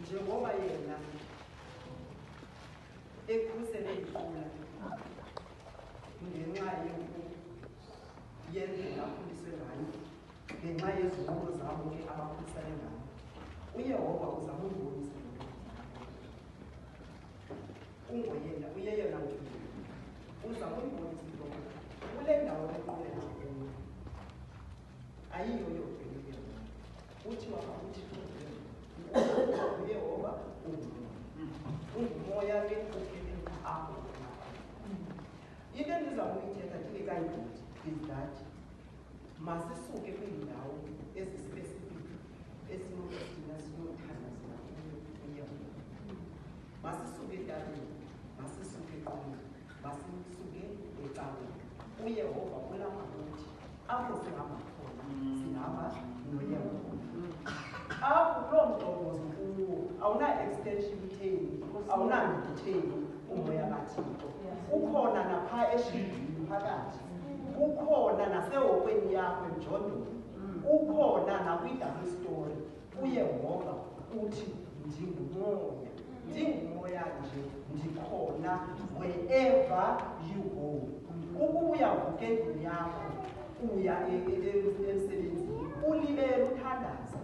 njengoba yena ekhusele ikhula ngenxa yendlela akhuliswe ngayo, ngenxa yezinqumo zabo ke abakhulisane ngayo, uYehova uzama ukubonisa ungoyena uyeyona mntu uzama ukubonisa into kule ndawo eqolela kuyo ayiyo yonke uthi wakuthi uYehova ungumoya ke uphele apho. Into endizama ukuyithetha kule kayibhuti is that masisuke kwiindawo ezi-specific esinokuthina sinothandazela uYehova. Masisuke etabeni, masisuke eqini, masisuke ecaweni. uYehova kulapha kuthi apho sihamba khona sihamba noYehova. Apho kuloo mqobozo kuwo awuna-extension chain, awuna-chain umoya kaThixo. Ukhona naphaa eshibhini phakathi, ukhona nasehokweni yakho emjondweni, ukhona nakwi-double story. uYehova uthi ndingumoya nje, ndikhona wherever you go. Ukuba uyavuka endlini yakho uya emsebenzini ulibele uthandaza